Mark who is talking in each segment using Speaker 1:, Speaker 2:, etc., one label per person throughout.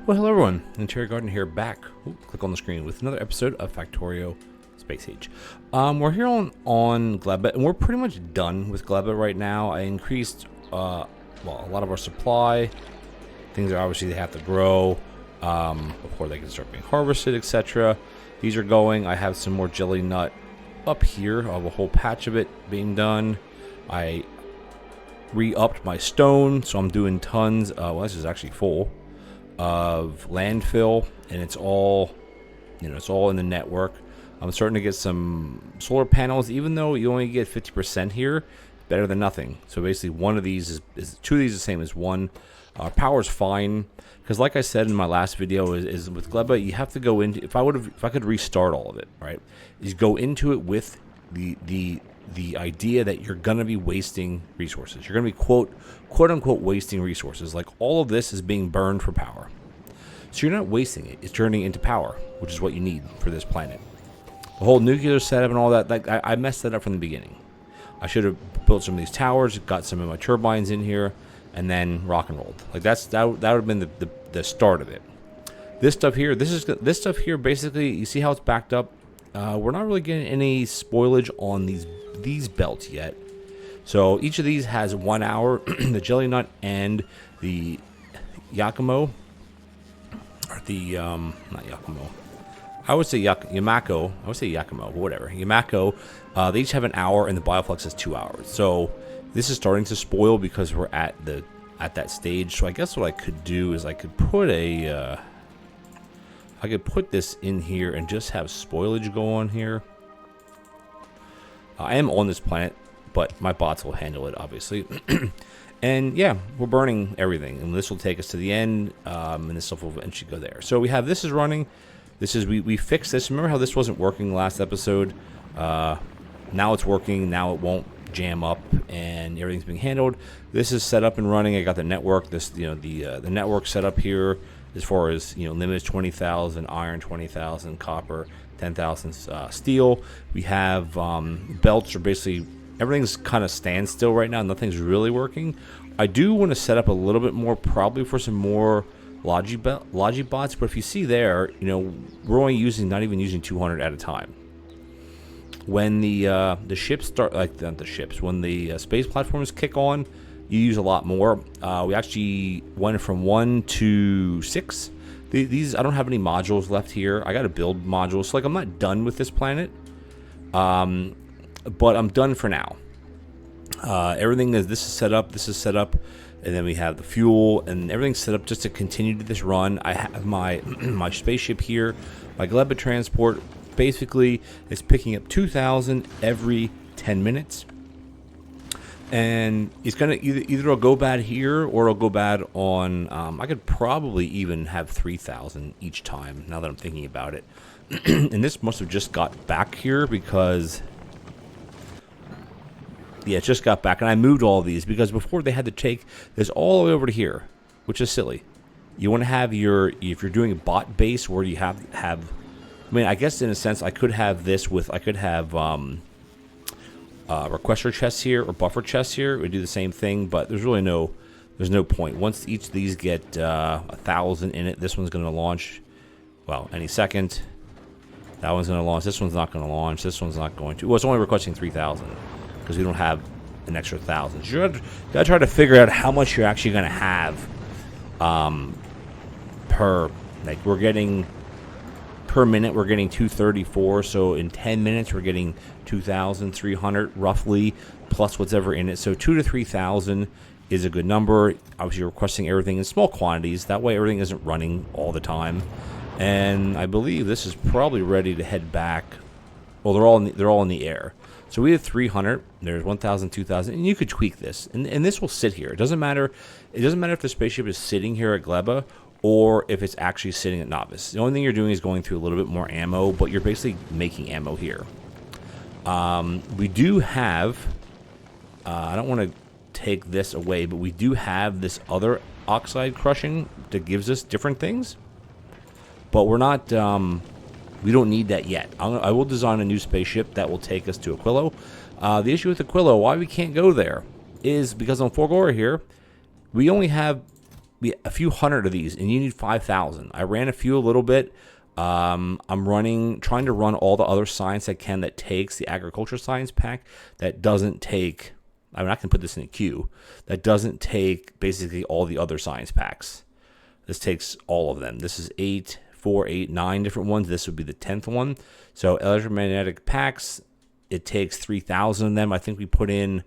Speaker 1: Well, hello everyone, TheOntarioGardener here, back, click on the screen, with another episode of Factorio Space Age. We're here on Gleba, and we're pretty much done with Gleba right now. I increased, a lot of our supply. Things are obviously, they have to grow, before they can start being harvested, etc. These are going. I have some more jelly nut up here. I have a whole patch of it being done. I re-upped my stone, so I'm doing tons. This is actually full of landfill, and it's all in the network. I'm starting to get some solar panels, even though you only get 50% here. Better than nothing. So basically, one of these is two of these the same as one. Power's fine, because like I said in my last video, is with Gleba, you have to go into, if I could restart all of it, right, is go into it with the idea that you're gonna be wasting resources. You're gonna be quote unquote wasting resources. Like, all of this is being burned for power, so you're not wasting it. It's turning into power, which is what you need for this planet. The whole nuclear setup and all that, like, I messed that up from the beginning. I should have built some of these towers, got some of my turbines in here, and then rock and rolled. Like, that would have been the start of it. This stuff here, this stuff here, basically, you see how it's backed up. We're not really getting any spoilage on these belts yet. So each of these has 1 hour. The jelly nut and the Yakimo, or the not Yakimo. I would say Yamako. I would say Yakimo, but whatever. Yamako. They each have an hour, and the Bioflux has 2 hours. So this is starting to spoil because we're at that stage. So I guess what I could do is I could put this in here and just have spoilage go on here. I am on this planet, but my bots will handle it, obviously. And yeah, we're burning everything, and this will take us to the end, and this stuff will eventually go there. So we have this is running. This is we fixed this. Remember how this wasn't working last episode? Now it's working. Now it won't jam up, and everything's being handled. This is set up and running. I got the network. The network set up here. As far as, limit is 20,000 iron, 20,000 copper, 10,000 steel. We have belts are basically, everything's kind of standstill right now. Nothing's really working. I do want to set up a little bit more, probably for some more Logi bots. But if you see there, we're only not even using 200 at a time. When the ships start, when the space platforms kick on, you use a lot more. We actually went from 1 to 6. These, I don't have any modules left here. I got to build modules. So, I'm not done with this planet. But I'm done for now. Everything this is set up. This is set up. And then we have the fuel, and everything's set up just to continue to this run. I have my my spaceship here. My Gleba transport basically is picking up 2,000 every 10 minutes. And it's gonna either it'll go bad here, or it'll go bad on. I could probably even have 3,000 each time. Now that I'm thinking about it, and this must have just got back here because, yeah, it just got back, and I moved all of these because before they had to take this all the way over to here, which is silly. You want to have if you're doing a bot base where you have. I mean, I guess in a sense I could have this with requester chests here or buffer chests here. We do the same thing, but there's really no point. Once each of these get 1,000 in it, this one's going to launch, any second. That one's going to launch. This one's not going to launch. This one's not going to. Well, it's only requesting 3,000 because we don't have an extra 1,000. So you got to try to figure out how much you're actually going to have per. Like, we're getting. Per minute, we're getting 234, so in 10 minutes, we're getting 2,300 roughly, plus whatever in it. So 2,000 to 3,000 is a good number. Obviously, you're requesting everything in small quantities. That way, everything isn't running all the time. And I believe this is probably ready to head back. Well, they're all in the air. So we have 300. There's 1,000, 2,000, and you could tweak this, and this will sit here. It doesn't matter. It doesn't matter if the spaceship is sitting here at Gleba, or if it's actually sitting at Novice. The only thing you're doing is going through a little bit more ammo, but you're basically making ammo here. We do have, I don't want to take this away, but we do have this other oxide crushing that gives us different things. But we're not, we don't need that yet. I will design a new spaceship that will take us to Aquilo. The issue with Aquilo, why we can't go there, is because on Forgora here, we only have a few hundred of these, and you need 5,000. I ran a few a little bit. I'm trying to run all the other science I can that takes the agriculture science pack that doesn't take. I mean, I can put this in a queue. That doesn't take basically all the other science packs. This takes all of them. This is 8, 4, 8, 9 different ones. This would be the 10th one. So electromagnetic packs, it takes 3,000 of them. I think we put in,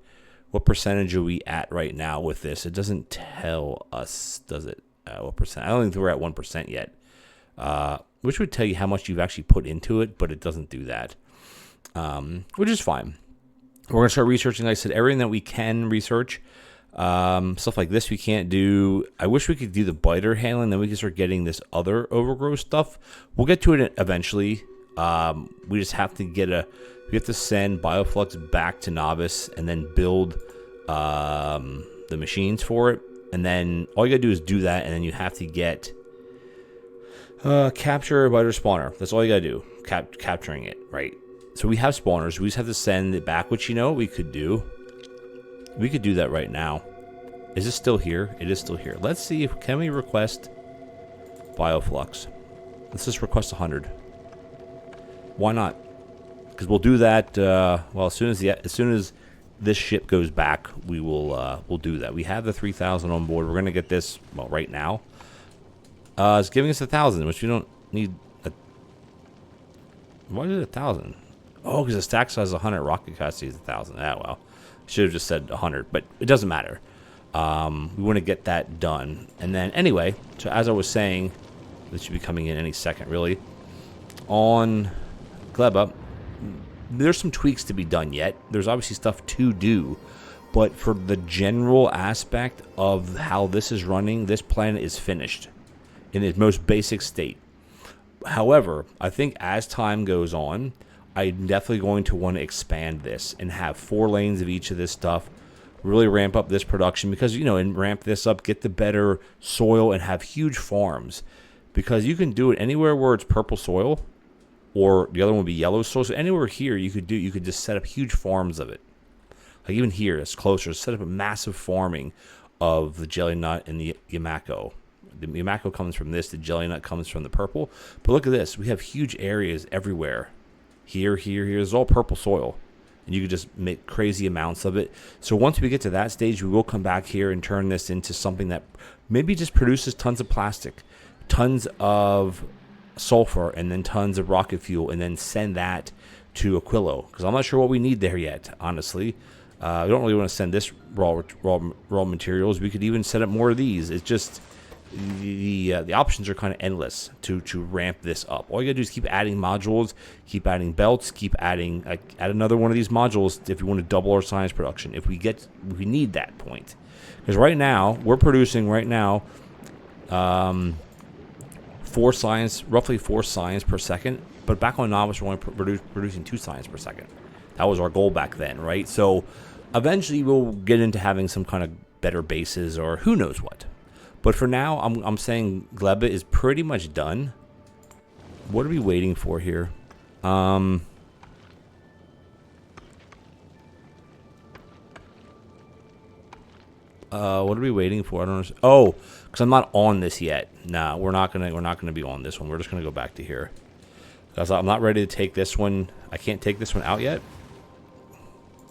Speaker 1: what percentage are we at right now with this? It doesn't tell us, does it? What percent? I don't think we're at 1% yet, which would tell you how much you've actually put into it, but it doesn't do that, which is fine. We're going to start researching, like I said, everything that we can research. Stuff like this we can't do. I wish we could do the biter handling, then we can start getting this other overgrowth stuff. We'll get to it eventually. We just have to we have to send Bioflux back to Novice and then build the machines for it. And then all you gotta do is do that, and then you have to get capture a biter spawner. That's all you gotta do, capturing it, right? So we have spawners. We just have to send it back, which, you know what we could do? We could do that right now. Is it still here? It is still here. Let's see if can we request Bioflux. Let's just request 100. Why not? Because we'll do that. Well, as soon as this ship goes back, we'll do that. We have the 3,000 on board. We're gonna get this right now. It's giving us 1,000, which we don't need. Why is it 1,000? Oh, because the stack size is 100. Rocket capacity is 1,000. Ah, well, should have just said 100, but it doesn't matter. We want to get that done, and then anyway. So as I was saying, this should be coming in any second, really. On Gleba, there's some tweaks to be done yet. There's obviously stuff to do, but for the general aspect of how this is running, this planet is finished in its most basic state. However, I think as time goes on, I'm definitely going to want to expand this and have 4 lanes of each of this stuff, really ramp up this production because, you know, and ramp this up, get the better soil and have huge farms, because you can do it anywhere where it's purple soil, or the other one would be yellow soil. So anywhere here you could just set up huge farms of it. Like even here, it's closer, set up a massive farming of the jelly nut and the Yamako. The Yamako comes from this, the jelly nut comes from the purple. But look at this, we have huge areas everywhere. Here, it's all purple soil. And you could just make crazy amounts of it. So once we get to that stage, we will come back here and turn this into something that maybe just produces tons of plastic, tons of sulfur, and then tons of rocket fuel, and then send that to Aquilo. Because I'm not sure what we need there yet, honestly. We don't really want to send this raw materials. We could even set up more of these. It's just the options are kind of endless to ramp this up. All you gotta do is keep adding modules, keep adding belts, keep adding add another one of these modules if you want to double our science production. If we need that point, because right now we're producing roughly 4 science per second. But back on Novice, we're only producing 2 science per second. That was our goal back then, right? So eventually we'll get into having some kind of better bases or who knows what. But for now, I'm saying Gleba is pretty much done. What are we waiting for here? What are we waiting for? I don't know. Oh, because I'm not on this yet. Nah, we're not gonna be on this one. We're just gonna go back to here. Because I'm not ready to take this one. I can't take this one out yet.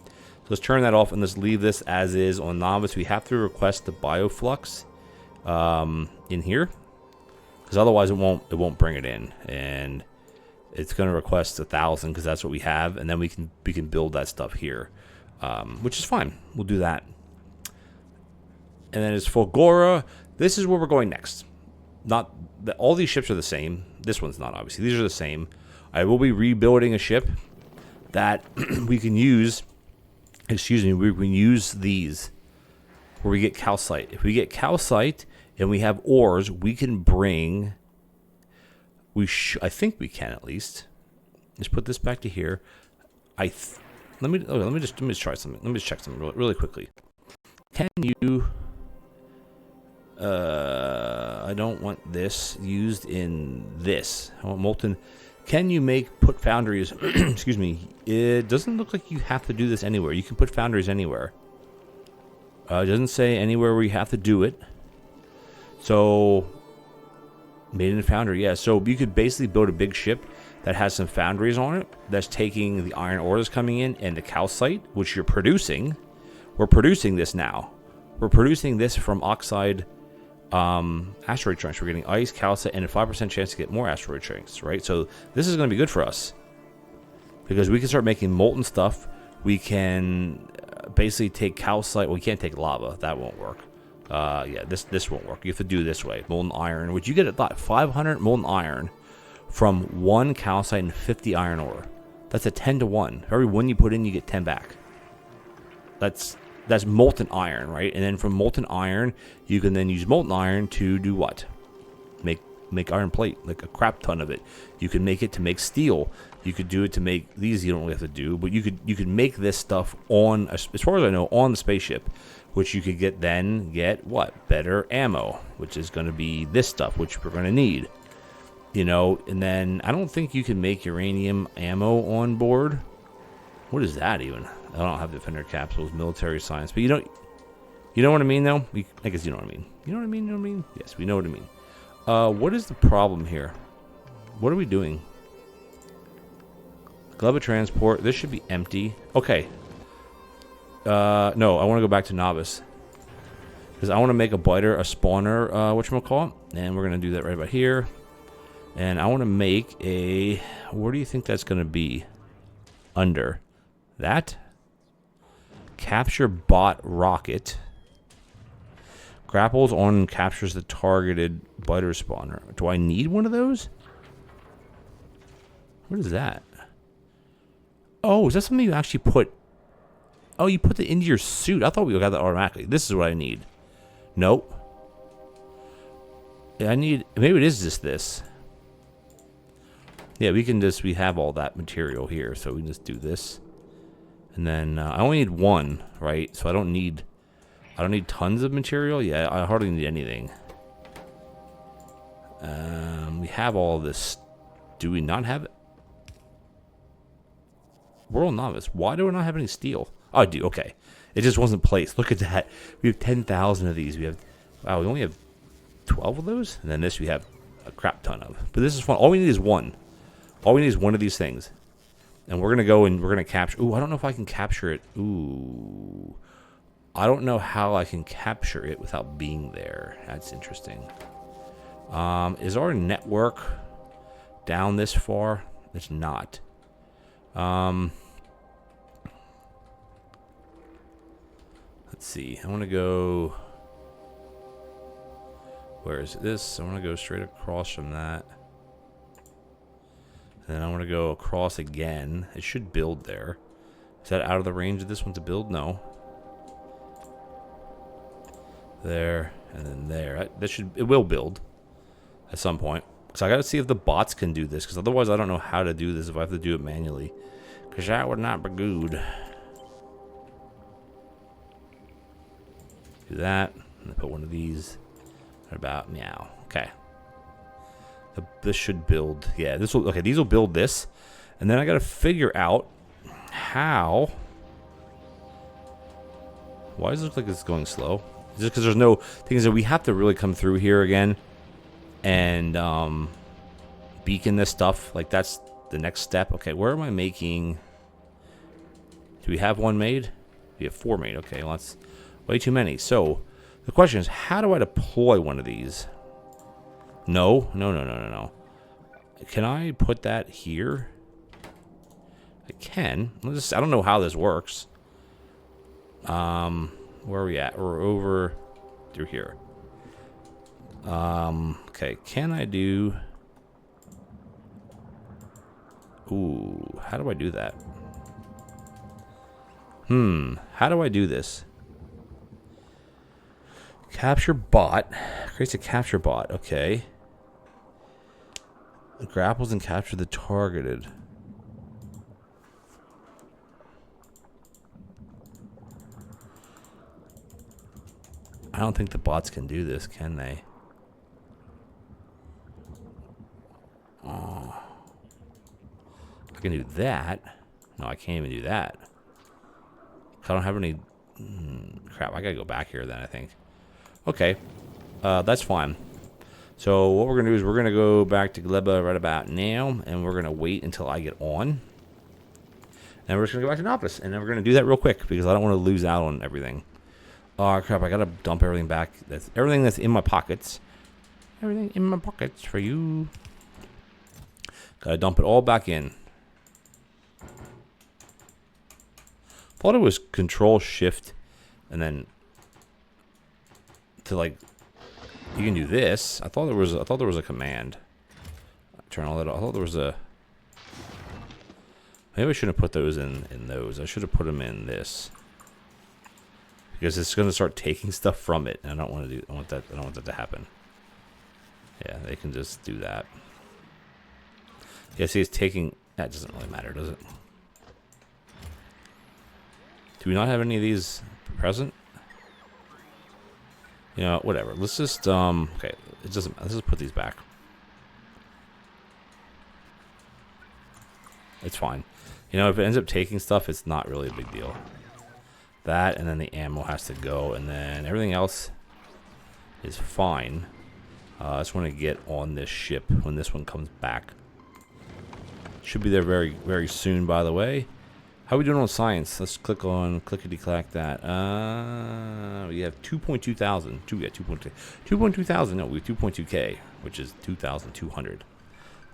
Speaker 1: So let's turn that off and let's leave this as is on Novice. We have to request the Bioflux in here, because otherwise it won't bring it in, and it's going to request 1,000 because that's what we have, and then we can build that stuff here, which is fine. We'll do that. And then as Fulgora, this is where we're going next. Not that all these ships are the same. This one's not, obviously. These are the same. I will be rebuilding a ship that we can use. Excuse me. We can use these where we get calcite. If we get calcite and we have ores, we can bring. I think we can at least. Let's put this back to here. Let me just try something. Let me just check something really quickly. Can you? I don't want this used in this. I want molten. Can you put foundries? Excuse me. It doesn't look like you have to do this anywhere. You can put foundries anywhere. It doesn't say anywhere where you have to do it. So, made in a foundry, yeah. So you could basically build a big ship that has some foundries on it that's taking the iron ore that's coming in and the calcite, which you're producing. We're producing this now. We're producing this from oxide asteroid chunks. We're getting ice, calcite, and a 5% chance to get more asteroid chunks, right? So this is going to be good for us because we can start making molten stuff. We can basically take calcite. Well, we can't take lava. That won't work. Yeah, this won't work. You have to do it this way. Molten iron, which you get at 500 molten iron from 1 calcite and 50 iron ore. That's a 10 to 1. For every 1 you put in, you get 10 back. That's molten iron, right? And then from molten iron, you can then use molten iron to do what? Make iron plate, like a crap ton of it. You can make it to make steel. You could do it to make these. You don't really have to do, but you could make this stuff on, as far as I know, on the spaceship, which you could get what? Better ammo, which is going to be this stuff, which we're going to need. You know, and then I don't think you can make uranium ammo on board. What is that even? I don't have defender capsules, military science, but you know what I mean, though? I guess you know what I mean. You know what I mean? You know what I mean? Yes, we know what I mean. What is the problem here? What are we doing? Gleba transport. This should be empty. Okay. No, I want to go back to novice. Because I want to make a biter, a spawner, whatchamacallit. And we're going to do that right about here. And I want to make a... Where do you think that's going to be? Under. That? Capture bot rocket. Grapples on and captures the targeted biter spawner. Do I need one of those? What is that? Oh, is that something you actually put... Oh, you put it into your suit. I thought we got that automatically. This is what I need. Nope. I need... Maybe it is just this. Yeah, we have all that material here. So we can just do this. And then I only need 1, right? So I don't need tons of material. Yeah, I hardly need anything. We have all of this. Do we not have it? World novice. Why do we not have any steel? Oh, I do. Okay. It just wasn't placed. Look at that. We have 10,000 of these. Wow, we only have 12 of those? And then this we have a crap ton of. But this is fun. All we need is 1. All we need is 1 of these things. And we're going to go and we're going to capture... Ooh, I don't know if I can capture it. Ooh. I don't know how I can capture it without being there. That's interesting. Is our network down this far? It's not. Let's see. I want to go... Where is this? I want to go straight across from that. And then I want to go across again. It should build there. Is that out of the range of this one to build? No. There. And then there. It will build at some point. So I got to see if the bots can do this. Because otherwise I don't know how to do this if I have to do it manually. Because that would not be good. Do that. And put one of these. About meow. Okay. This should build. Yeah, this will. Okay, these will build this, and then I got to figure out how. Why does it look like it's going slow? Is it because there's no things that we have to really come through here again, and beacon this stuff? Like that's the next step. Okay, where am I making? Do we have 1 made? We have 4 made. Okay, well that's way too many. So the question is, how do I deploy one of these? No. Can I put that here? I can. I don't know how this works. Where are we at? We're over through here. Okay, can I do... Ooh, how do I do that? How do I do this? Capture bot. Creates a capture bot. Okay. It grapples and capture the targeted. I don't think the bots can do this, can they? Oh. I can do that. No, I can't even do that. I don't have any... crap, I gotta go back here then, I think. Okay. That's fine. So what we're going to do is we're going to go back to Gleba right about now, and we're going to wait until I get on. And we're just going to go back to Novice, and then we're going to do that real quick because I don't want to lose out on everything. Oh, crap, I got to dump everything back. That's everything that's in my pockets. Everything in my pockets for you. Got to dump it all back in. Thought it was Control-Shift, and then to, like... You can do this. I thought there was a command. Turn all that off. I thought there was a. Maybe I shouldn't have put those in those. I should have put them in this because it's going to start taking stuff from it, and I don't want to do. I don't want that to happen. Yeah, they can just do that. Yeah, see, it's taking. That doesn't really matter, does it? Do we not have any of these present? You know, whatever. Let's just, okay, it doesn't, let's just put these back. It's fine. You know, if it ends up taking stuff, it's not really a big deal. That, and then the ammo has to go, and then everything else is fine. I just want to get on this ship when this one comes back. Should be there very, very soon, by the way. How are we doing on science? Let's click on clickety-clack that. We have 2.2 thousand. 2.2 thousand. No, we have 2.2K, which is 2,200.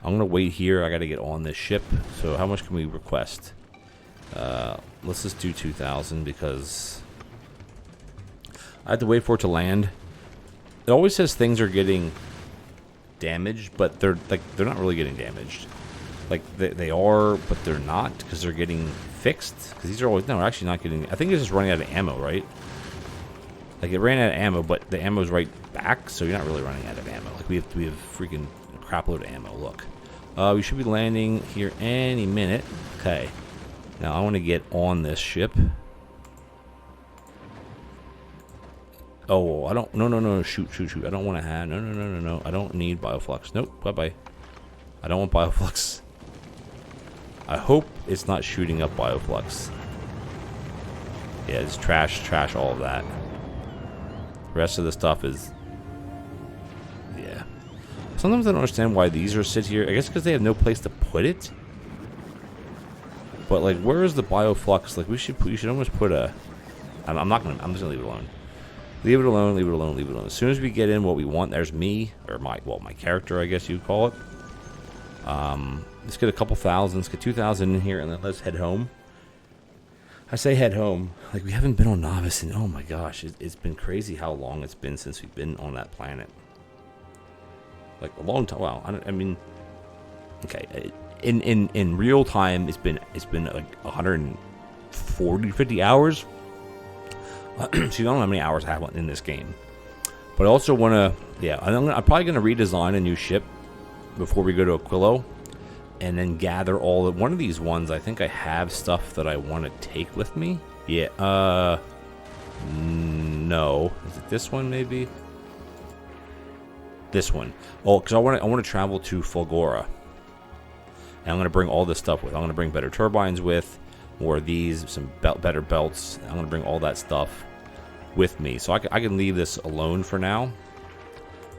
Speaker 1: I'm going to wait here. I got to get on this ship. So how much can we request? Let's just do 2,000 because I have to wait for it to land. It always says things are getting damaged, but they're not really getting damaged. Like they are, but they're not because they're getting fixed. Because these are always actually not getting. I think it's just running out of ammo, right? Like it ran out of ammo, but the ammo's right back, so you're not really running out of ammo. Like we have freaking crap load of ammo. Look, we should be landing here any minute. Okay, now I want to get on this ship. Oh, I don't. No. Shoot. I don't want to have. No. I don't need bioflux. Nope. Bye. I don't want bioflux. I hope it's not shooting up bioflux. Yeah, it's trash, all of that. The rest of the stuff is... Yeah. Sometimes I don't understand why these are sit here. I guess because they have no place to put it. But, like, where is the bioflux? Like, we should almost put a... I'm just going to leave it alone. Leave it alone. As soon as we get in what we want, there's me, or my character, I guess you'd call it. Let's get a couple thousand. Let's get 2,000 in here, and then let's head home. I say head home. Like, we haven't been on Novice, and oh my gosh, it's been crazy how long it's been since we've been on that planet. Like, a long time. Wow. I mean, okay. In real time, it's been like 140, 50 hours. So you don't know how many hours I have in this game. But I also want to, yeah, I'm probably going to redesign a new ship before we go to Aquilo, and then gather all of one of these ones. I think I have stuff that I want to take with me. Yeah, no. Is it this one maybe? This one. Oh, because I want to travel to Fulgora. And I'm going to bring all this stuff with. I'm going to bring better turbines with, more of these, some better belts. I'm going to bring all that stuff with me. So I can leave this alone for now.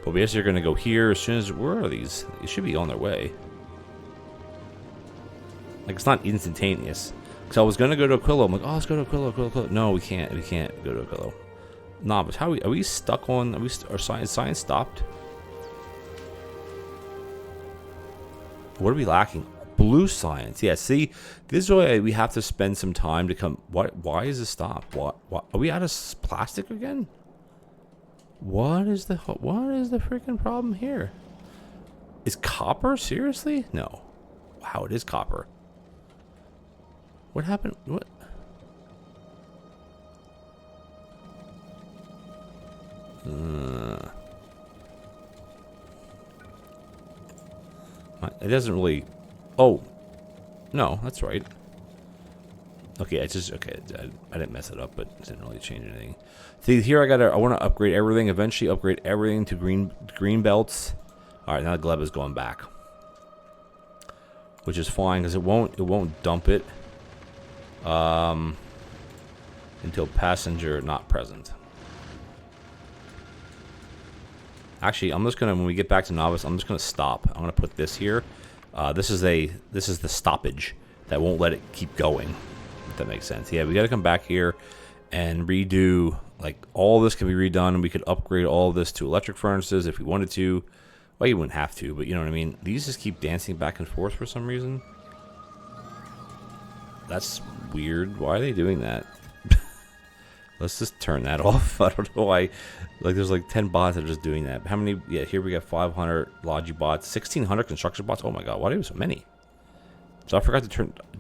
Speaker 1: But we actually are going to go here as soon as... Where are these? They should be on their way. Like, it's not instantaneous. Because I was going to go to Aquilo. I'm like, oh, let's go to Aquilo. No, we can't. We can't go to Aquilo. Nah, but how are we stuck on... Are science stopped? What are we lacking? Blue science. Yeah, see? This is why we have to spend some time to come... Why is this stopped? What? Are we out of plastic again? What is the freaking problem here? Is copper? Seriously? No. Wow, it is copper. What happened? What? It doesn't really... Oh. No, that's right. Okay, it's just... Okay, I didn't mess it up, but it didn't really change anything. See, here I want to upgrade everything. Eventually upgrade everything to green belts. Alright, now the Gleba's going back. Which is fine, because it won't dump it. Until passenger not present. Actually, I'm just gonna, when we get back to novice, I'm just gonna stop. I'm gonna put this here. This is the stoppage that won't let it keep going. If that makes sense. Yeah, we gotta come back here and redo, like, all this can be redone, and we could upgrade all of this to electric furnaces if we wanted to. Well, you wouldn't have to, but you know what I mean. These just keep dancing back and forth for some reason. That's weird. Why are they doing that? Let's just turn that off. I don't know why. Like, there's like 10 bots that are just doing that. How many? Yeah, here we got 500 Logi bots, 1,600 construction bots. Oh my god, why do we have so many? So did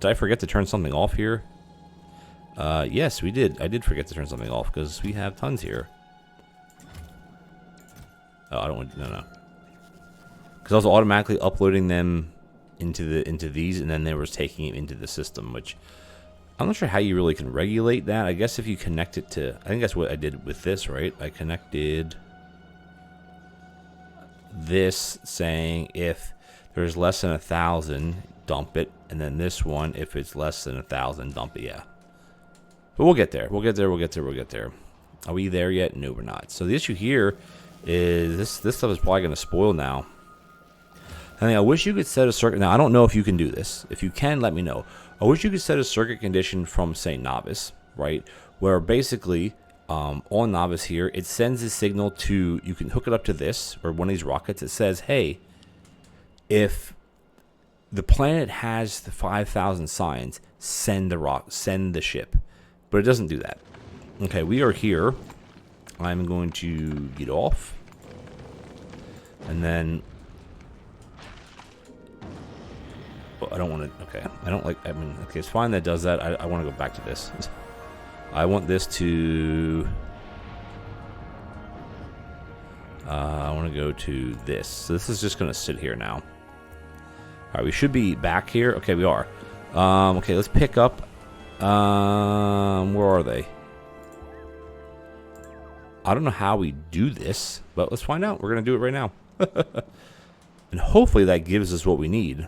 Speaker 1: I forget to turn something off here? Yes, we did. I did forget to turn something off because we have tons here. Oh, I don't want, no. Because I was automatically uploading them into these, and then they were taking it into the system, which I'm not sure how you really can regulate that. I guess if you connect it to, I think that's what I did with this, right? I connected this saying if there's less than 1,000, dump it, and then this one, if it's less than 1,000, dump it. Yeah, but we'll get there. We'll get there. Are we there yet? No, we're not. So the issue here is this stuff is probably going to spoil now. I wish you could set a circuit. Now, I don't know if you can do this. If you can, let me know. I wish you could set a circuit condition from, say, novice, right? Where basically, on novice here, it sends a signal to, you can hook it up to this, or one of these rockets. It says, hey, if the planet has the 5,000 signs, send the ship. But it doesn't do that. Okay, we are here. I'm going to get off. And then... I don't want to, okay, I don't like, I mean, okay, it's fine that does that. I want to go back to this. I want this to, I want to go to this. So this is just going to sit here now. All right, we should be back here. Okay, we are. Okay, let's pick up, where are they? I don't know how we do this, but let's find out. We're going to do it right now. And hopefully that gives us what we need.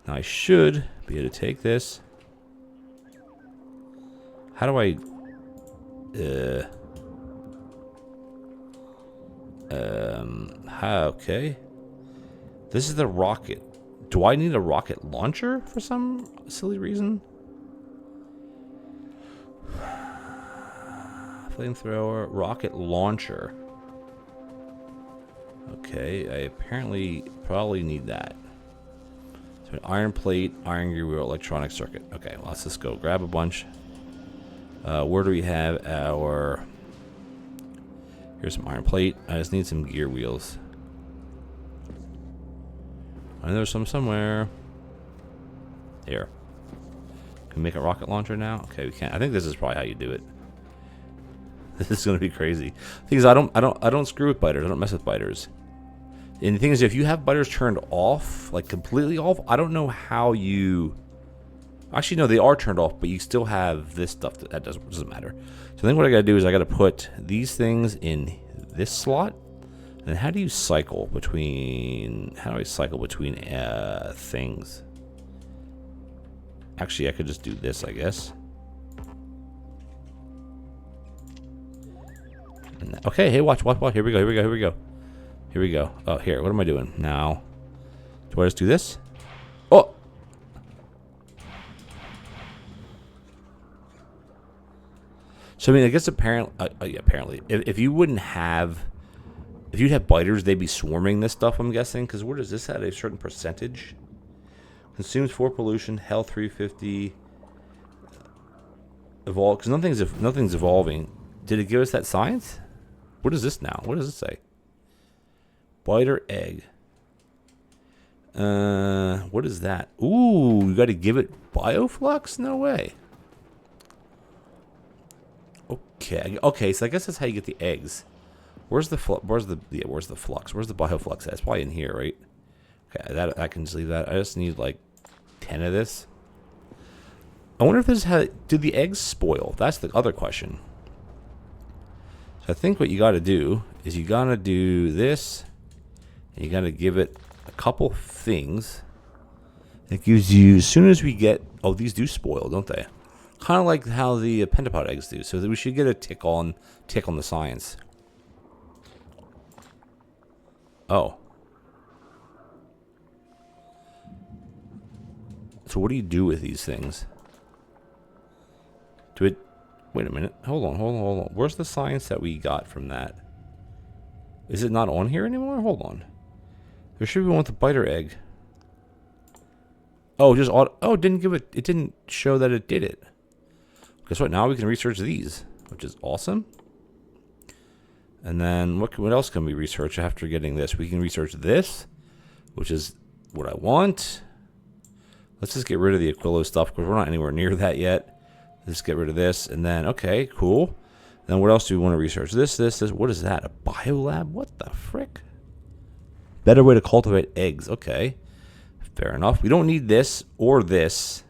Speaker 1: Now I should be able to take this. How do I... okay. This is the rocket. Do I need a rocket launcher for some silly reason? Flamethrower, rocket launcher. Okay, I apparently probably need that. So an iron plate, iron gear wheel, electronic circuit. Okay, well, let's just go grab a bunch. Where do we have our... Here's some iron plate. I just need some gear wheels. And there's some somewhere. Here. Can we make a rocket launcher now? Okay, we can't. I think this is probably how you do it. This is gonna be crazy. The thing is, I don't screw with biters. I don't mess with biters. And the thing is, if you have biters turned off, like completely off, I don't know how you... Actually, no, they are turned off, but you still have this stuff that doesn't matter. So I think what I gotta do is I gotta put these things in this slot. And how do you cycle between... How do I cycle between things? Actually, I could just do this, I guess. Okay, hey, watch. Here we go. Oh, here, what am I doing? Now, do I just do this? Oh! So, I mean, I guess apparently, if you wouldn't have... If you'd have biters, they'd be swarming this stuff, I'm guessing. Because where does this at a certain percentage? Consumes 4 pollution, health 350. Evolve, because nothing's evolving. Did it give us that science? What is this now? What does it say? Biter egg. What is that? Ooh, you got to give it bioflux? No way. Okay, so I guess that's how you get the eggs. Where's the flux? Where's the bioflux at? It's probably in here, right? Okay, that I can just leave that. I just need like 10 of this. I wonder if this is how... Did the eggs spoil? That's the other question. So I think what you got to do is you got to do this. And you got to give it a couple things. It gives you... As soon as we get... Oh, these do spoil, don't they? Kind of like how the pentapod eggs do. So we should get a tick on the science. Oh. So what do you do with these things? Do it... Wait a minute. Hold on. Where's the science that we got from that? Is it not on here anymore? Hold on. There should be one with the biter egg. Oh, just auto... Oh, it didn't give it... It didn't show that it did it. Guess what? Now we can research these, which is awesome. And then what else can we research after getting this? We can research this, which is what I want. Let's just get rid of the Aquilo stuff because we're not anywhere near that yet. Let's get rid of this. And then, okay, cool. Then what else do we want to research? This. What is that? A biolab? What the frick? Better way to cultivate eggs. Okay. Fair enough. We don't need this or this.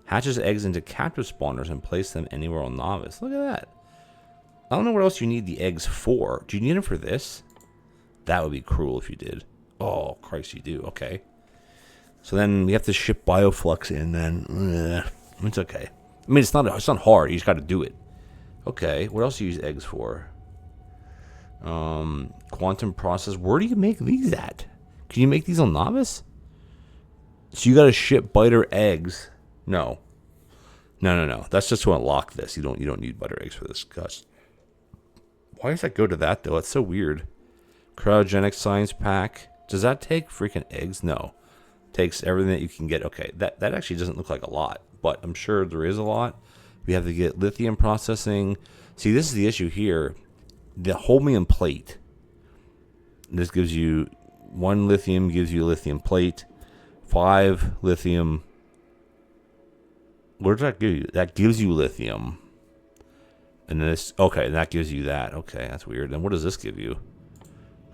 Speaker 1: Hatches eggs into captive spawners and place them anywhere on novice. Look at that. I don't know what else you need the eggs for. Do you need them for this? That would be cruel if you did. Oh, Christ, you do. Okay. So then we have to ship bioflux in then. It's okay. I mean, it's not hard. You just got to do it. Okay. What else do you use eggs for? Quantum process. Where do you make these at? Can you make these on novice? So you got to ship biter eggs. No. That's just to unlock this. You don't need biter eggs for this. Gosh. Why does that go to that though? That's so weird. Cryogenic science pack. Does that take freaking eggs? No. Takes everything that you can get. Okay, that actually doesn't look like a lot, but I'm sure there is a lot. We have to get lithium processing. See, this is the issue here. The holmium plate. This gives you 1 lithium, gives you a lithium plate. 5 lithium. What does that give you? That gives you lithium. And this, okay, that gives you that. Okay, that's weird. Then what does this give you?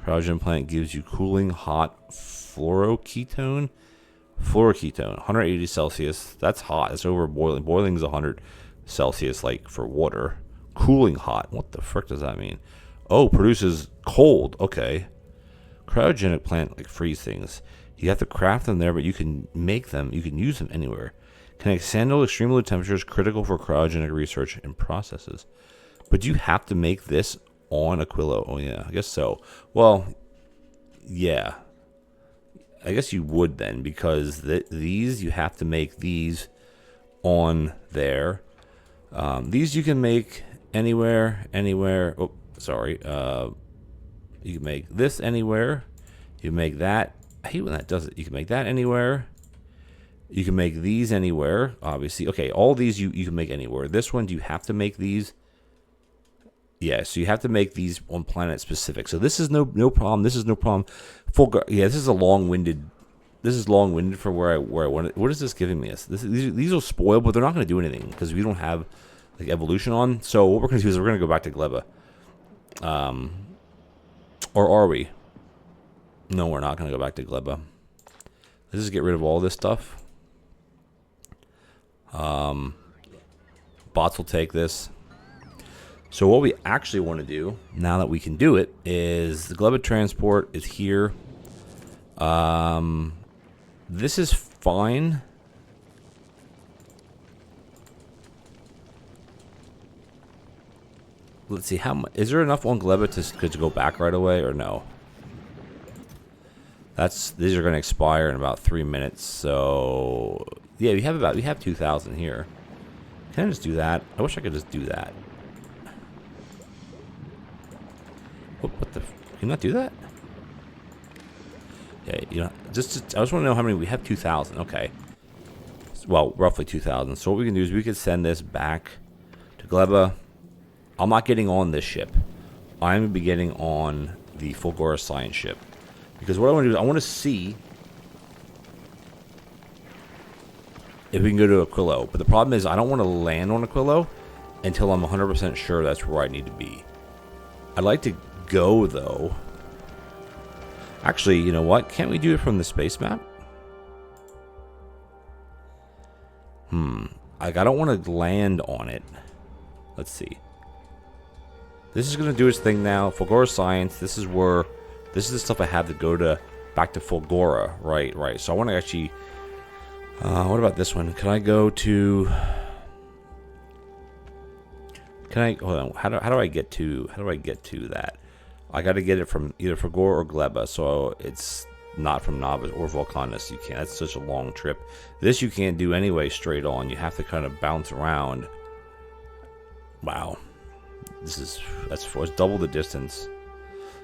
Speaker 1: Cryogen plant gives you cooling hot fluoroketone. 180 Celsius. That's hot. It's over boiling. Boiling is 100 Celsius, like for water. Cooling hot. What the frick does that mean? Oh, produces cold. Okay. Cryogenic plant, like freeze things. You have to craft them there, but you can make them. You can use them anywhere. Can handle extreme low temperatures critical for cryogenic research and processes. But do you have to make this on Aquilo? Oh, yeah. I guess so. Well, yeah. I guess you would then, because these, you have to make these on there. These you can make anywhere. Oh, sorry. You can make this anywhere. You can make that. I hate when that does it. You can make that anywhere. You can make these anywhere, obviously. Okay, all these you can make anywhere. This one, do you have to make these? Yeah, so you have to make these on planet specific. So this is no problem. This is no problem. Yeah, this is a long-winded. This is long-winded for where I want it. What is this giving me? These will spoil, but they're not going to do anything because we don't have like evolution on. So what we're going to do is we're going to go back to Gleba. Or are we? No, we're not going to go back to Gleba. Let's just get rid of all this stuff. Bots will take this. So what we actually want to do, now that we can do it, is the Gleba transport is here. This is fine. Let's see, how much is there enough on Gleba to go back right away or no? These are going to expire in about 3 minutes. So yeah, we have 2,000 here. Can I just do that? I wish I could just do that. What the? Can you not do that? Yeah, you know, I just want to know how many we have. 2,000. Okay. Well, roughly 2,000. So what we can do is we could send this back to Gleba. I'm not getting on this ship. I'm going to be getting on the Fulgora science ship. Because what I want to do is I want to see if we can go to Aquilo. But the problem is I don't want to land on Aquilo until I'm 100% sure that's where I need to be. I'd like to go, though. Actually, you know what? Can't we do it from the space map? Like, I don't want to land on it. Let's see. This is going to do its thing now. Fulgora Science. This is the stuff I have to go to back to Fulgora. Right. So I want to actually... what about this one? Can I go to... Hold on. How do I get to that? I got to get it from either Factorio or Gleba, so it's not from Novice or Volcanus. You can't. That's such a long trip. This you can't do anyway straight on. You have to kind of bounce around. Wow. That's double the distance.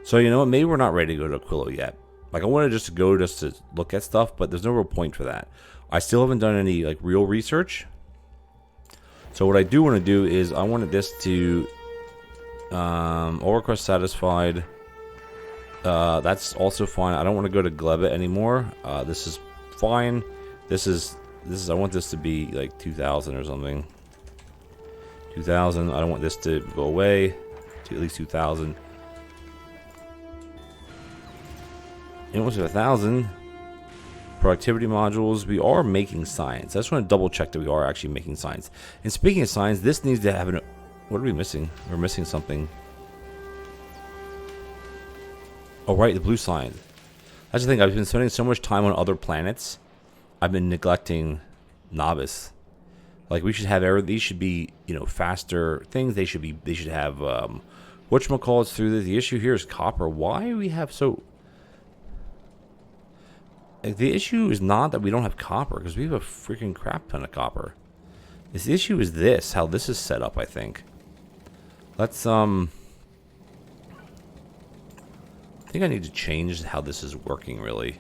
Speaker 1: So you know what? Maybe we're not ready to go to Aquilo yet. Like I wanted just to look at stuff, but there's no real point for that. I still haven't done any like real research. So what I do want to do is I wanted this to all requests satisfied. That's also fine. I don't want to go to Gleba anymore. This is fine. This is I want this to be like 2,000 or something. 2,000. I don't want this to go away to at least 2,000. And once we have 1,000 productivity modules, we are making science. I just want to double check that we are actually making science. And speaking of science, this needs to have an. What are we missing? We're missing something. Oh right, the blue sign. That's the thing. I've been spending so much time on other planets. I've been neglecting Novice. Like we should have these should be, you know, faster things. They should have whatchamacallits through this. The issue here is copper. Why do we have so? Like, the issue is not that we don't have copper, because we have a freaking crap ton of copper. The issue is this, how this is set up. I think. Let's I think I need to change how this is working, really.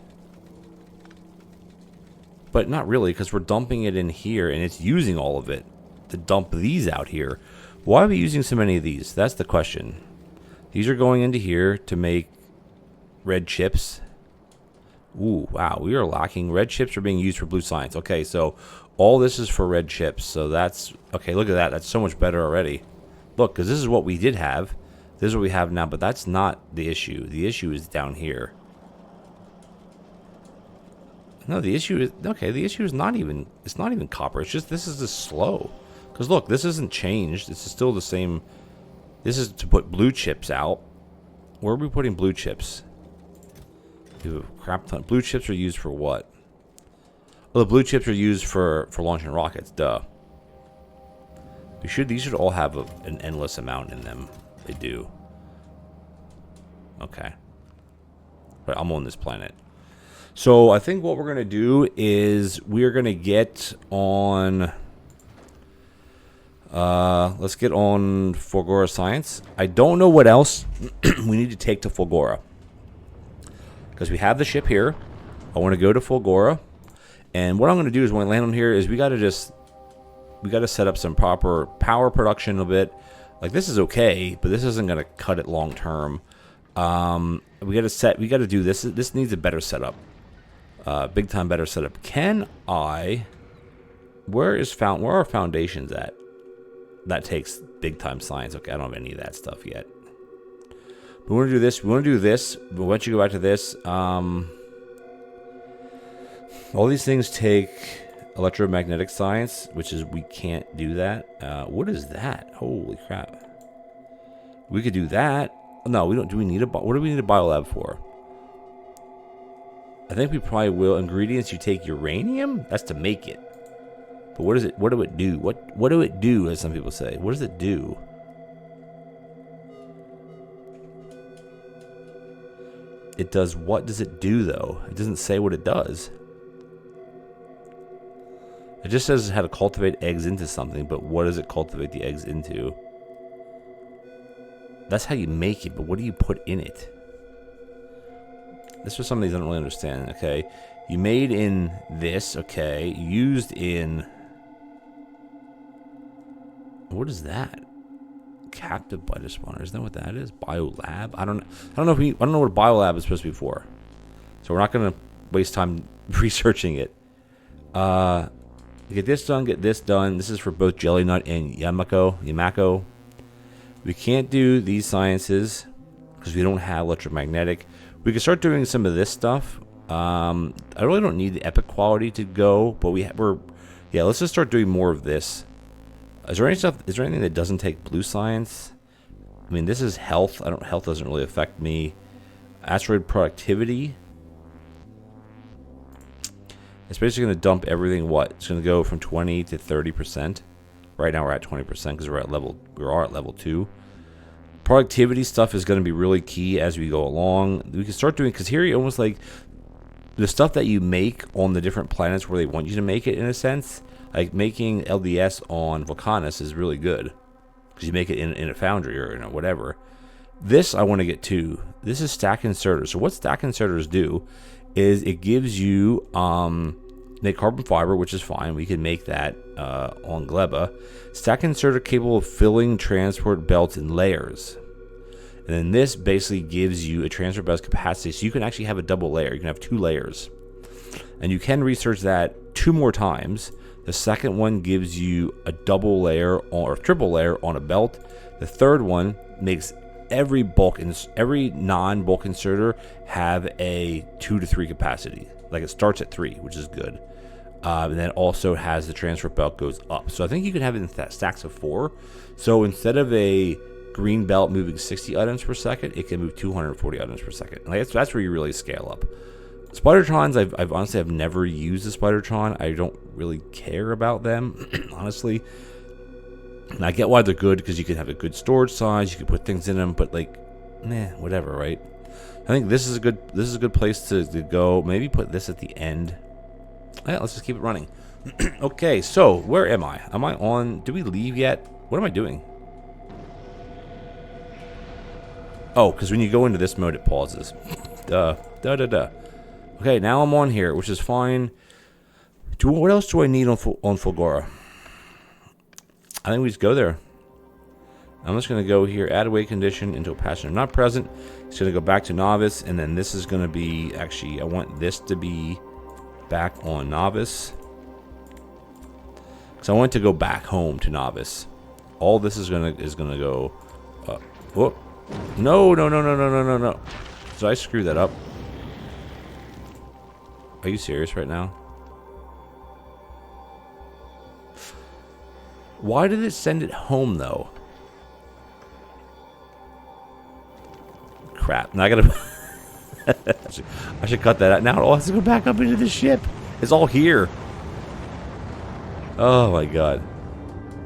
Speaker 1: But not really, because we're dumping it in here, and it's using all of it to dump these out here. Why are we using so many of these? That's the question. These are going into here to make red chips. Ooh, wow, we are lacking. Red chips are being used for blue science. Okay, so all this is for red chips. So that's... Okay, look at that. That's so much better already. Look, because this is what we did have. This is what we have now, but that's not the issue. The issue is down here. No, the issue is... Okay, the issue is not even... It's not even copper. It's just this is just slow. Because look, this isn't changed. This is still the same... This is to put blue chips out. Where are we putting blue chips? Ooh, crap ton. Blue chips are used for what? Well, the blue chips are used for launching rockets. Duh. These should all have an endless amount in them. They do. Okay. But I'm on this planet. So I think what we're going to do is we're going to get on... let's get on Fulgora Science. I don't know what else we need to take to Fulgora. Because we have the ship here. I want to go to Fulgora. And what I'm going to do is when I land on here is we got to set up some proper power production a bit. Like this is okay, but this isn't going to cut it long term. We got to do this. This needs a better setup. Big time better setup. Where are foundations at? That takes big time science. Okay, I don't have any of that stuff yet. But we want to do this. We want to do this. But once you go back to this, all these things take electromagnetic science, which is we can't do that. What is that? Holy crap! We could do that. No, we don't. Do we need what do we need a biolab for? I think we probably will. Ingredients. You take uranium. That's to make it. But what is it? What do it do? What do it do? As some people say. What does it do? It does. What does it do though? It doesn't say what it does. It just says how to cultivate eggs into something, but what does it cultivate the eggs into? That's how you make it, but what do you put in it? This is something I don't really understand. Okay, you made in this. Okay, used in. What is that? Captive biter spawner. Isn't that what that is? Biolab. I don't know what a biolab is supposed to be for. So we're not going to waste time researching it. Get this done. Get this done. This is for both Jelly Nut and Yamako. We can't do these sciences because we don't have electromagnetic. We can start doing some of this stuff. I really don't need the epic quality to go, but yeah. Let's just start doing more of this. Is there anything that doesn't take blue science? I mean, this is health. Health doesn't really affect me. Asteroid productivity. It's basically going to dump everything. What? It's going to go from 20 to 30%. Right now we're at 20% because we are at level 2. Productivity stuff is going to be really key as we go along. We can start doing, because here you almost like the stuff that you make on the different planets where they want you to make it, in a sense. Like making LDS on Vulcanus is really good because you make it in a foundry or in a whatever. This I want to get to. This is stack inserters. So what stack inserters do is it gives you make carbon fiber, which is fine. We can make that on Gleba. Stack inserter capable of filling transport belts in layers. And then this basically gives you a transfer belt capacity, so you can actually have a double layer. You can have 2 layers. And you can research that 2 more times. The second one gives you a double layer or triple layer on a belt. The third one makes every non-bulk inserter have a 2 to 3 capacity. Like it starts at 3, which is good. And then also has the transfer belt goes up. So I think you can have it in stacks of 4. So instead of a green belt moving 60 items per second, it can move 240 items per second. Like that's where you really scale up. Spidertrons, I've honestly I've never used a Spidertron. I don't really care about them, honestly. And I get why they're good, because you can have a good storage size, you can put things in them, but like, whatever, right? I think this is a good place to go. Maybe put this at the end. Yeah, let's just keep it running. Okay, so where am I? Am I on? Did we leave yet? What am I doing? Oh, because when you go into this mode, it pauses. Duh. Okay, now I'm on here, which is fine. What else do I need on Fulgora? I think we just go there. I'm just going to go here, add away condition until passenger not present. It's going to go back to novice, and then this is going to be, actually, I want this to be back on novice. Because I want to go back home to novice. All this is going to go, whoop. No. So I screwed that up. Are you serious right now? Why did it send it home, though? Crap. Now I gotta... I should cut that out. Now it all has to go back up into the ship. It's all here. Oh, my God.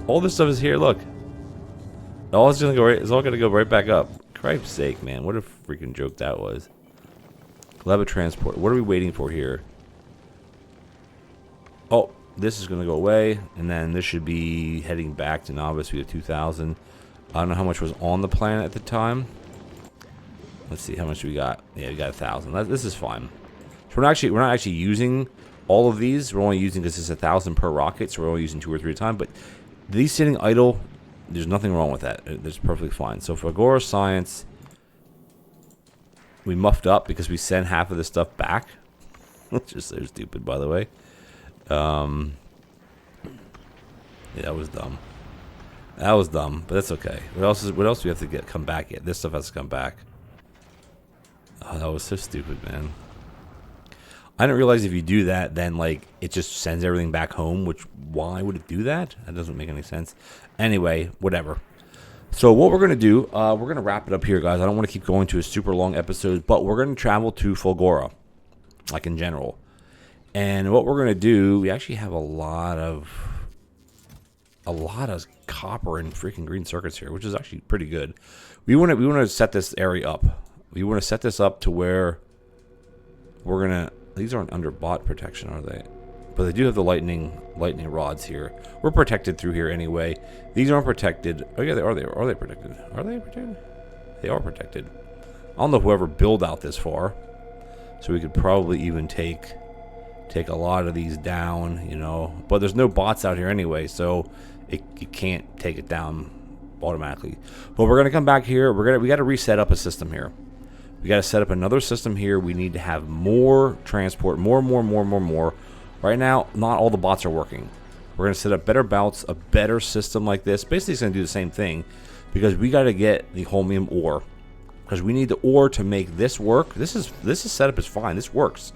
Speaker 1: All this stuff is here. Look. It's all gonna go right back up. Christ's sake, man. What a freaking joke that was. Gleba transport. What are we waiting for here? Oh, this is going to go away, and then this should be heading back to novice. We have 2,000. I don't know how much was on the planet at the time. Let's see how much we got. Yeah, we got 1,000. This is fine. So we're not actually using all of these. We're only using, because it's 1,000 per rocket, so we're only using 2 or 3 at a time. But these sitting idle, there's nothing wrong with that. It's perfectly fine. So for Agora Science, we muffed up because we sent half of this stuff back, which is so stupid, by the way. Yeah, that was dumb. That was dumb, but that's okay. What else do we have to come back yet? This stuff has to come back. Oh, that was so stupid, man. I didn't realize if you do that, then like it just sends everything back home. Which, why would it do that? That doesn't make any sense. Anyway, whatever. So what we're gonna do, we're gonna wrap it up here, guys. I don't want to keep going to a super long episode, but we're gonna travel to Fulgora, like in general. And what we're going to do, we actually have a lot of copper and freaking green circuits here, which is actually pretty good. We want to set this area up. We want to set this up to where we're going to, these aren't under bot protection, are they? But they do have the lightning rods here. We're protected through here anyway. These aren't protected. Oh yeah, are they protected? Are they protected? They are protected. I don't know whoever built out this far. So we could probably even take a lot of these down, you know, but there's no bots out here anyway, so you can't take it down automatically. But we're gonna come back here. We got to reset up a system here. We got to set up another system here. We need to have more transport, more. Right now, not all the bots are working. We're gonna set up better belts, a better system like this. Basically, it's gonna do the same thing, because we got to get the holmium ore, because we need the ore to make this work. This setup is fine. This works.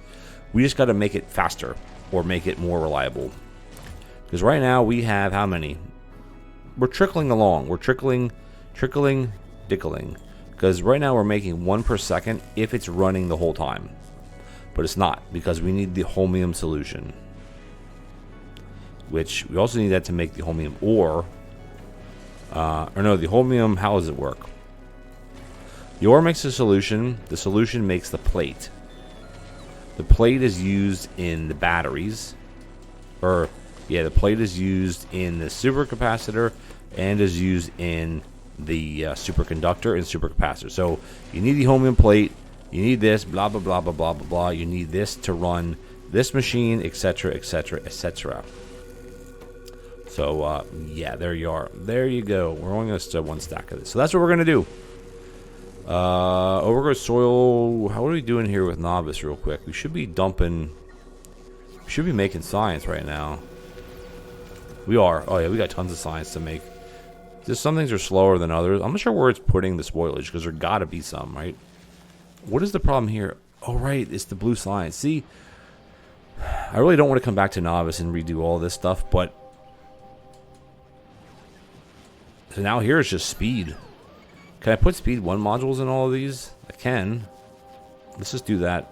Speaker 1: We just got to make it faster or make it more reliable. Because right now we have how many? We're trickling along. We're trickling, dickling. Because right now we're making 1 per second if it's running the whole time. But it's not, because we need the holmium solution. Which we also need that to make the holmium ore. Or no, the holmium, how does it work? The ore makes the solution. The solution makes the plate. The plate is used in the batteries. Or, yeah, the plate is used in the supercapacitor and is used in the superconductor and supercapacitor. So you need the chromium plate. You need this, blah, blah, blah, blah, blah, blah, blah. You need this to run this machine, etc., etc., etc. So, yeah, there you are. There you go. We're only going to still one stack of this. So that's what we're going to do. Overgrowth soil. How are we doing here with novice real quick? We should be dumping. We should be making science right now. We are. Oh, yeah, we got tons of science to make. Just some things are slower than others. I'm not sure where it's putting the spoilage because there got to be some, right? What is the problem here? Oh, right. It's the blue science. See, I really don't want to come back to novice and redo all this stuff, but so now here it's just speed. Can I put speed 1 modules in all of these? I can. Let's just do that.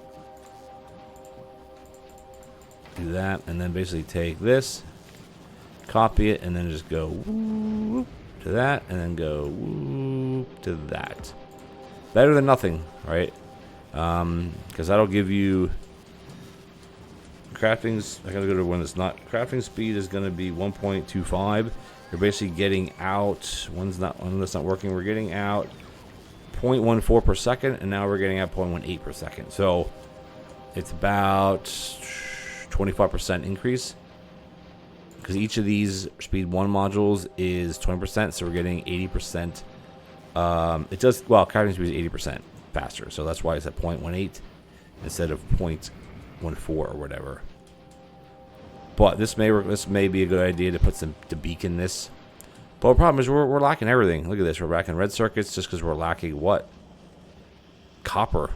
Speaker 1: Do that, and then basically take this, copy it, and then just go whoop to that, and then go whoop to that. Better than nothing, right? Because that'll give you crafting's. I gotta go to one that's not. Crafting speed is going to be 1.25. You're basically getting out. One that's not working. We're getting out 0.14 per second, and now we're getting out 0.18 per second. So it's about 25% increase. Because each of these speed 1 modules is 20%, so we're getting 80%. It does, well, crafting speed is 80% faster, so that's why it's at 0.18 instead of 0.14 or whatever. But this may be a good idea to put to beacon this. But the problem is we're lacking everything. Look at this, we're lacking red circuits just because we're lacking what? Copper.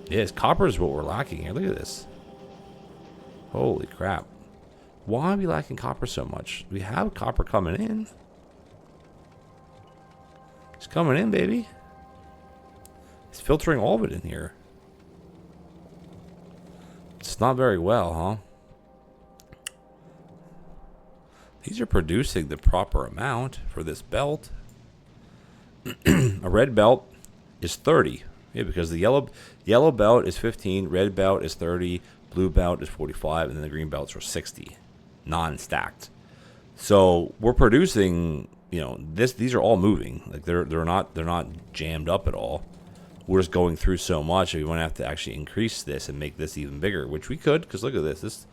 Speaker 1: Yes, copper is what we're lacking here. Look at this. Holy crap. Why are we lacking copper so much? We have copper coming in. It's coming in, baby. It's filtering all of it in here. It's not very well, huh? These are producing the proper amount for this belt. A red belt is 30. Yeah, because the yellow belt is 15, red belt is 30, blue belt is 45, and then the green belts are 60, non-stacked. So we're producing, you know, these are all moving. Like they're not jammed up at all. We're just going through so much. We want to have to actually increase this and make this even bigger, which we could. Because look at this. This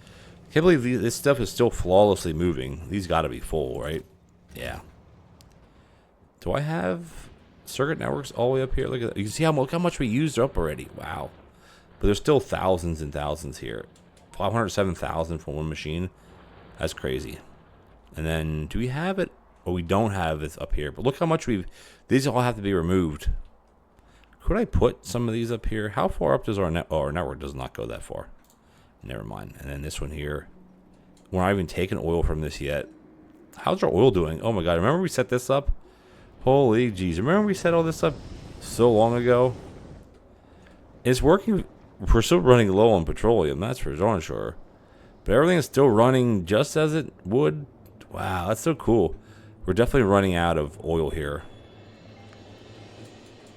Speaker 1: I can't believe this stuff is still flawlessly moving. These got to be full, right? Yeah. Do I have circuit networks all the way up here? Look at that. You can see how much we used up already. Wow. But there's still thousands and thousands here. 507,000 for one machine. That's crazy. And then, do we have it? Oh, we don't have it up here. But look how much we've... These all have to be removed. Could I put some of these up here? How far up does our net... Oh, our network does not go that far. Never mind. And then this one here. We're not even taking oil from this yet. How's our oil doing? Oh my god, remember we set this up? Holy jeez. Remember we set all this up so long ago? It's working. We're still running low on petroleum, that's for darn sure. But everything is still running just as it would. Wow, that's so cool. We're definitely running out of oil here.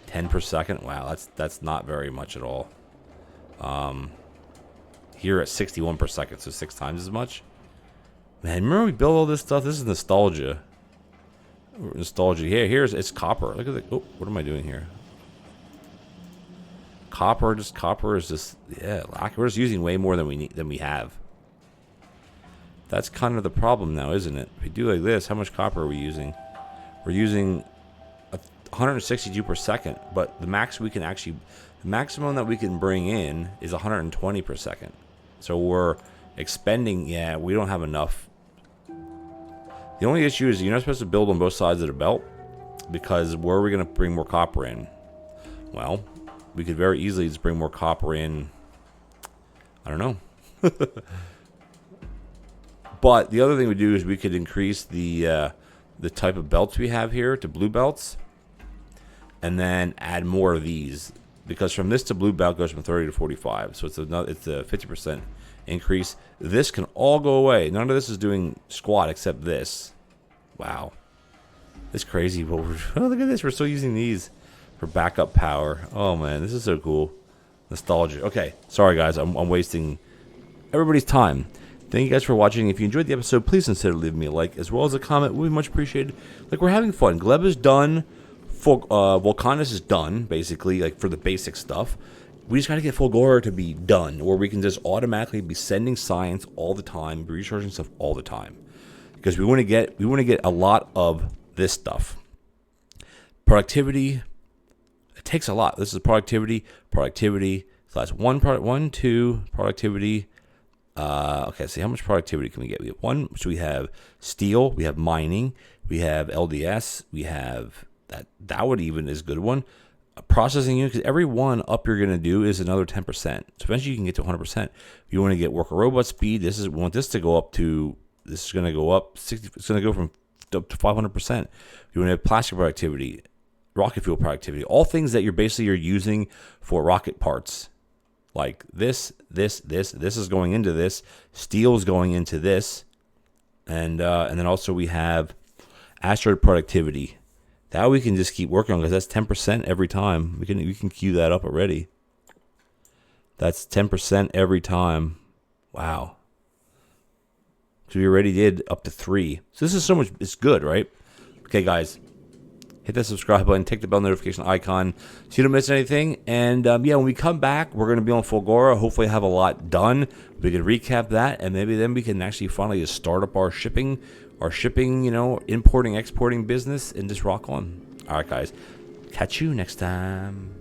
Speaker 1: 10 per second. Wow, that's not very much at all. Here at 61 per second, so 6 times as much. Man, remember we built all this stuff? This is nostalgia. Nostalgia. Here's it's copper. Look at the. Oh, what am I doing here? Copper is just yeah. We're just using way more than we have. That's kind of the problem now, isn't it? If we do like this, how much copper are we using? We're using 162 per second, but the maximum that we can bring in is 120 per second. So we're expending. Yeah, we don't have enough. The only issue is you're not supposed to build on both sides of the belt, because where are we going to bring more copper in? Well, we could very easily just bring more copper in. I don't know. But the other thing we do is we could increase the type of belts we have here to blue belts, and then add more of these, because from this to blue belt goes from 30 to 45. So it's a 50% increase. This can all go away. None of this is doing squat except this. Wow. It's crazy. But oh, look at this. We're still using these. for backup power. Oh man, this is so cool. Nostalgia. Okay, sorry guys, I'm wasting everybody's time. Thank you guys for watching. If you enjoyed the episode, please consider leaving me a like as well as a comment. Would be much appreciated. Like, we're having fun. Gleba's done. Volcanus is done, basically, like for the basic stuff. We just got to get Fulgora to be done, where we can just automatically be sending science all the time, be recharging stuff all the time, because we want to get a lot of this stuff. Productivity. It takes a lot. This is productivity. So that's two productivity. Okay, see how much productivity can we get? We have one. So we have steel. We have mining. We have LDS. We have that would even is a good one. A processing unit, because every one up you're going to do is another 10%. So eventually you can get to 100%. If you want to get worker robot speed, we want this to go up to, this is going to go up 60. It's going to go from up to 500%. You want to have plastic productivity, rocket fuel productivity, all things that you're using for rocket parts. Like this is going into this, steel is going into this, and then also we have asteroid productivity. That we can just keep working on, because that's 10% every time. We can queue that up already. That's 10% every time. Wow. So we already did up to 3. So this is so much. It's good, right? Okay, guys. Hit that subscribe button, tick the bell notification icon so you don't miss anything. And yeah, when we come back, we're going to be on Fulgora. Hopefully have a lot done. We can recap that, and maybe then we can actually finally just start up our shipping, importing, exporting business, and just rock on. All right, guys. Catch you next time.